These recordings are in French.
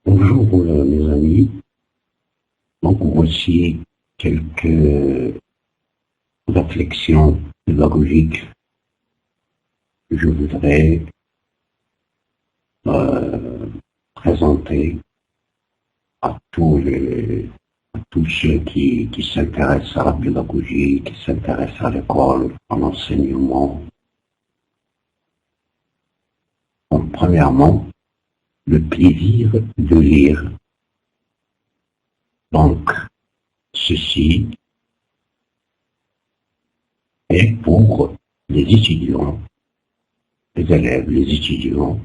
Bonjour mes amis, donc voici quelques réflexions pédagogiques que je voudrais présenter à tous ceux qui s'intéressent à la pédagogie, qui s'intéressent à l'école, à l'enseignement. Donc, premièrement, le plaisir de lire. Donc, ceci est pour les étudiants, les élèves, les étudiants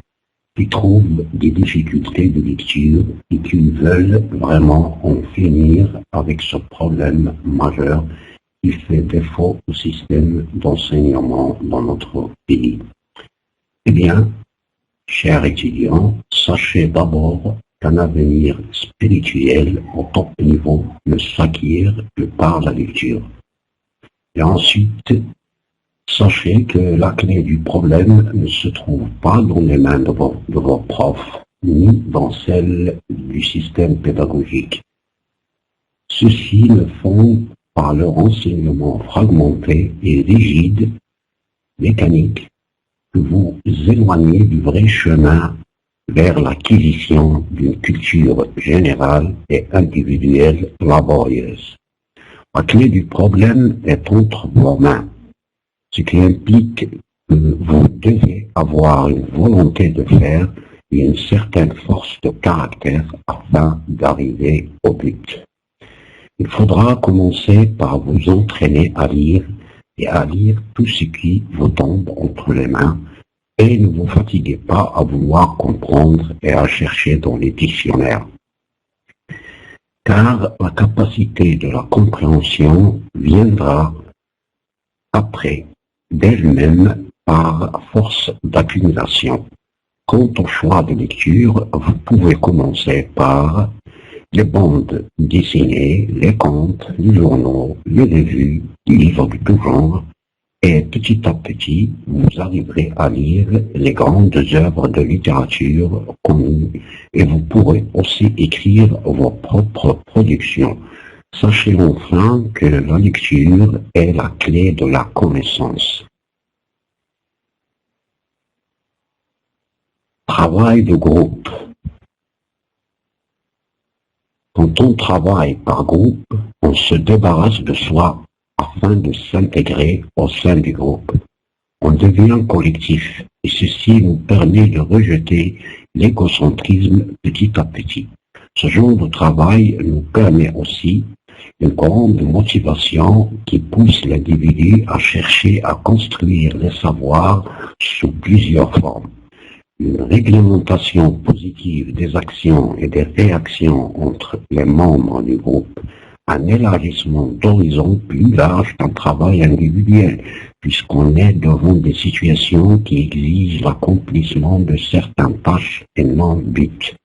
qui trouvent des difficultés de lecture et qui veulent vraiment en finir avec ce problème majeur qui fait défaut au système d'enseignement dans notre pays. Eh bien, chers étudiants, sachez d'abord qu'un avenir spirituel au top niveau ne s'acquiert que par la lecture. Et ensuite, sachez que la clé du problème ne se trouve pas dans les mains de vos profs, ni dans celles du système pédagogique. Ceux-ci le font par leur enseignement fragmenté et rigide, mécanique, que vous éloignez du vrai chemin vers l'acquisition d'une culture générale et individuelle laborieuse. La clé du problème est entre vos mains, ce qui implique que vous devez avoir une volonté de faire et une certaine force de caractère afin d'arriver au but. Il faudra commencer par vous entraîner à lire et à lire tout ce qui vous tombe entre les mains, et ne vous fatiguez pas à vouloir comprendre et à chercher dans les dictionnaires. Car la capacité de la compréhension viendra après, d'elle-même, par force d'accumulation. Quant au choix de lecture, vous pouvez commencer par les bandes dessinées, les contes, les journaux, les revues, les livres de tout genre, et petit à petit, vous arriverez à lire les grandes œuvres de littérature connues et vous pourrez aussi écrire vos propres productions. Sachez enfin que la lecture est la clé de la connaissance. Travail de groupe. Quand on travaille par groupe, on se débarrasse de soi afin de s'intégrer au sein du groupe. On devient collectif et ceci nous permet de rejeter l'égocentrisme petit à petit. Ce genre de travail nous permet aussi une grande motivation qui pousse l'individu à chercher à construire les savoirs sous plusieurs formes. Une réglementation positive des actions et des réactions entre les membres du groupe, un élargissement d'horizon plus large qu'un travail individuel, puisqu'on est devant des situations qui exigent l'accomplissement de certaines tâches et non buts.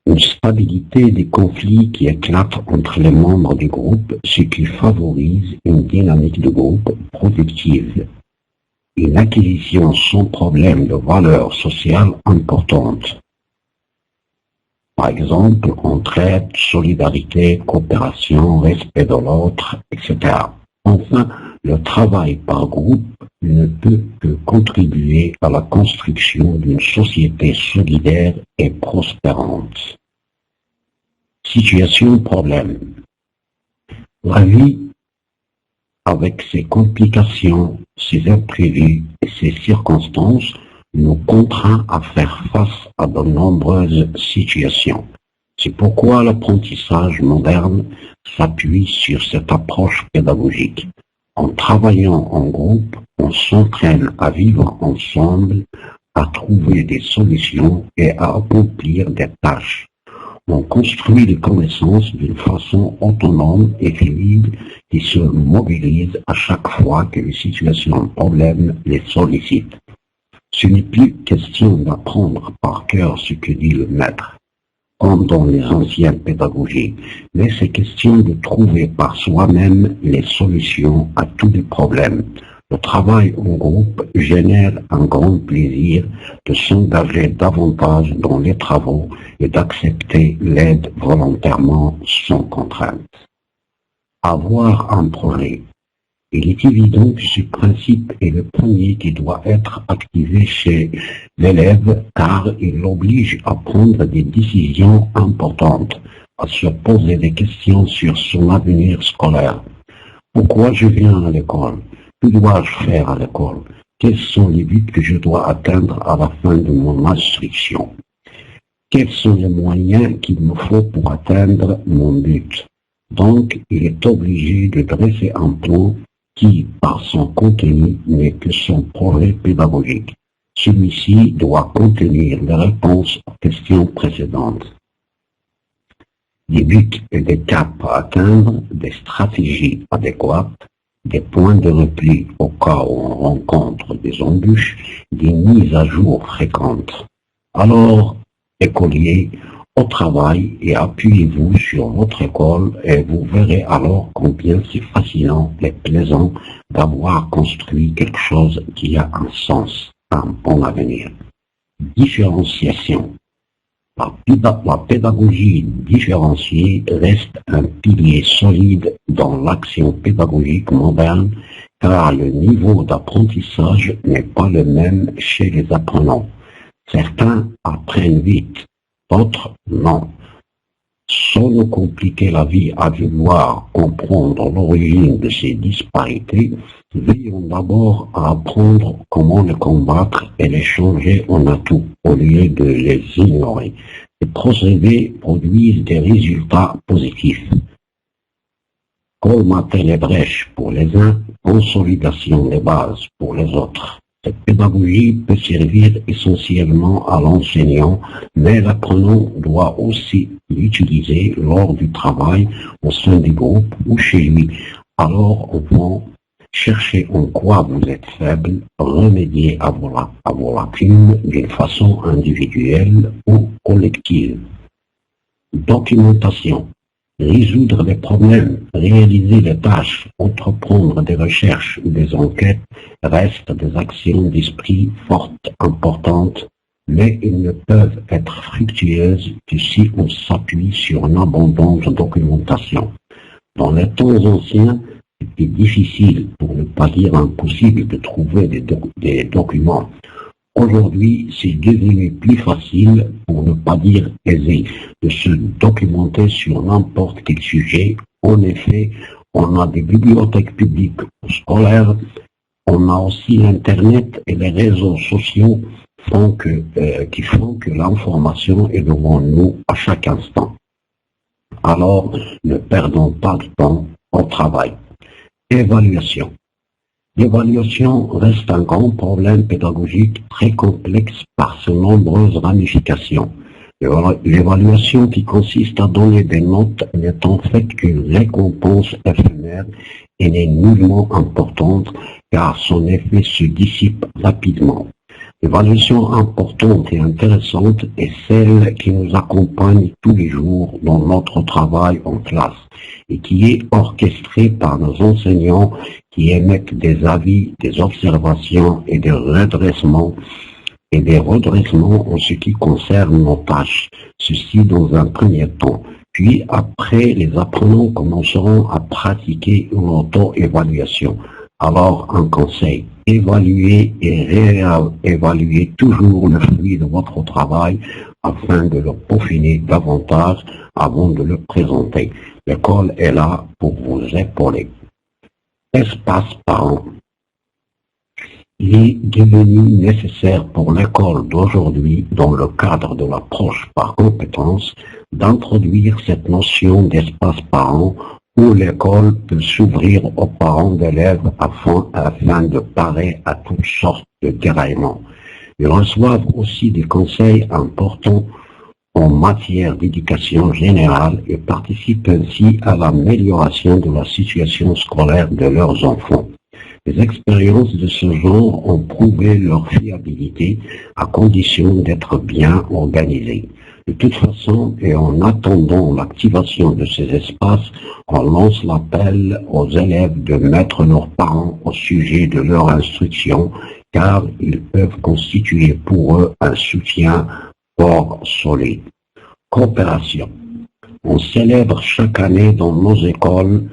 Une stabilité des conflits qui éclatent entre les membres du groupe, ce qui favorise une dynamique de groupe productive. Une acquisition sans problème de valeurs sociales importantes. Par exemple, entraide, solidarité, coopération, respect de l'autre, etc. Enfin, le travail par groupe ne peut que contribuer à la construction d'une société solidaire et prospérante. Situation problème. La vie, avec ses complications, ses imprévus et ses circonstances, nous contraint à faire face à de nombreuses situations. C'est pourquoi l'apprentissage moderne s'appuie sur cette approche pédagogique. En travaillant en groupe, on s'entraîne à vivre ensemble, à trouver des solutions et à accomplir des tâches. On construit les connaissances d'une façon autonome et fluide qui se mobilise à chaque fois que les situations de problème les sollicitent. Ce n'est plus question d'apprendre par cœur ce que dit le maître, comme dans les anciennes pédagogies, mais c'est question de trouver par soi-même les solutions à tous les problèmes. Le travail en groupe génère un grand plaisir de s'engager davantage dans les travaux et d'accepter l'aide volontairement sans contrainte. Avoir un projet. Il est évident que ce principe est le premier qui doit être activé chez l'élève car il l'oblige à prendre des décisions importantes, à se poser des questions sur son avenir scolaire. Pourquoi je viens à l'école? Que dois-je faire à l'école? Quels sont les buts que je dois atteindre à la fin de mon instruction? Quels sont les moyens qu'il me faut pour atteindre mon but? Donc, il est obligé de dresser un plan qui, par son contenu, n'est que son projet pédagogique. Celui-ci doit contenir les réponses aux questions précédentes. Des buts et des caps à atteindre, des stratégies adéquates, des points de repli au cas où on rencontre des embûches, des mises à jour fréquentes. Alors, écoliers, au travail et appuyez-vous sur votre école et vous verrez alors combien c'est fascinant et plaisant d'avoir construit quelque chose qui a un sens, un bon avenir. Différenciation. La pédagogie différenciée reste un pilier solide dans l'action pédagogique moderne car le niveau d'apprentissage n'est pas le même chez les apprenants. Certains apprennent vite, d'autres non. Sans nous compliquer la vie à vouloir comprendre l'origine de ces disparités, veillons d'abord à apprendre comment les combattre et les changer en atouts au lieu de les ignorer. Ces procédés produisent des résultats positifs. Colmater les brèches pour les uns, consolidation des bases pour les autres. Cette pédagogie peut servir essentiellement à l'enseignant, mais l'apprenant doit aussi l'utiliser lors du travail, au sein du groupe ou chez lui. Alors, au fond, cherchez en quoi vous êtes faible, remédiez à vos lacunes d'une façon individuelle ou collective. Documentation. Résoudre les problèmes, réaliser des tâches, entreprendre des recherches ou des enquêtes restent des actions d'esprit fortes, importantes, mais ils ne peuvent être fructueuses que si on s'appuie sur une abondante documentation. Dans les temps anciens, c'était difficile, pour ne pas dire impossible, de trouver des documents. Aujourd'hui, c'est devenu plus facile, pour ne pas dire aisé, de se documenter sur n'importe quel sujet. En effet, on a des bibliothèques publiques scolaires, on a aussi l'Internet et les réseaux sociaux qui font que l'information est devant nous à chaque instant. Alors, ne perdons pas de temps au travail. Évaluation. L'évaluation reste un grand problème pédagogique très complexe par ses nombreuses ramifications. L'évaluation qui consiste à donner des notes n'est en fait qu'une récompense éphémère et n'est nullement importante car son effet se dissipe rapidement. L'évaluation importante et intéressante est celle qui nous accompagne tous les jours dans notre travail en classe et qui est orchestrée par nos enseignants qui émettent des avis, des observations et des redressements en ce qui concerne nos tâches, ceci dans un premier temps. Puis après, les apprenants commenceront à pratiquer une auto-évaluation. Alors, un conseil, évaluez et réévaluez toujours le fruit de votre travail afin de le peaufiner davantage avant de le présenter. L'école est là pour vous épauler. Espace parent. Il est devenu nécessaire pour l'école d'aujourd'hui, dans le cadre de l'approche par compétences, d'introduire cette notion d'espace parent où l'école peut s'ouvrir aux parents d'élèves afin de parer à toutes sortes de déraillements. Ils reçoivent aussi des conseils importants en matière d'éducation générale et participent ainsi à l'amélioration de la situation scolaire de leurs enfants. Les expériences de ce genre ont prouvé leur fiabilité à condition d'être bien organisées. De toute façon, et en attendant l'activation de ces espaces, on lance l'appel aux élèves de mettre leurs parents au sujet de leur instruction, car ils peuvent constituer pour eux un soutien fort, solide. Coopération. On célèbre chaque année dans nos écoles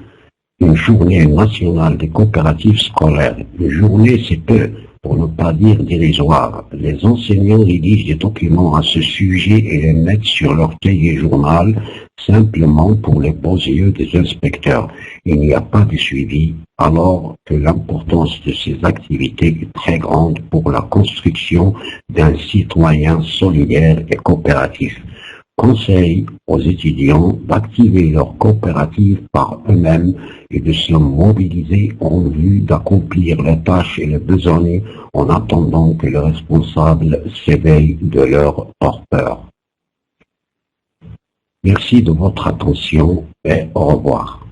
une journée nationale des coopératives scolaires. Une journée, c'est peu, pour ne pas dire dérisoire. Les enseignants rédigent des documents à ce sujet et les mettent sur leur cahier journal, simplement pour les beaux yeux des inspecteurs. Il n'y a pas de suivi, alors que l'importance de ces activités est très grande pour la construction d'un citoyen solidaire et coopératif. Conseil aux étudiants d'activer leur coopérative par eux-mêmes et de se mobiliser en vue d'accomplir les tâches et les besognes en attendant que les responsables s'éveillent de leur torpeur. Merci de votre attention et au revoir.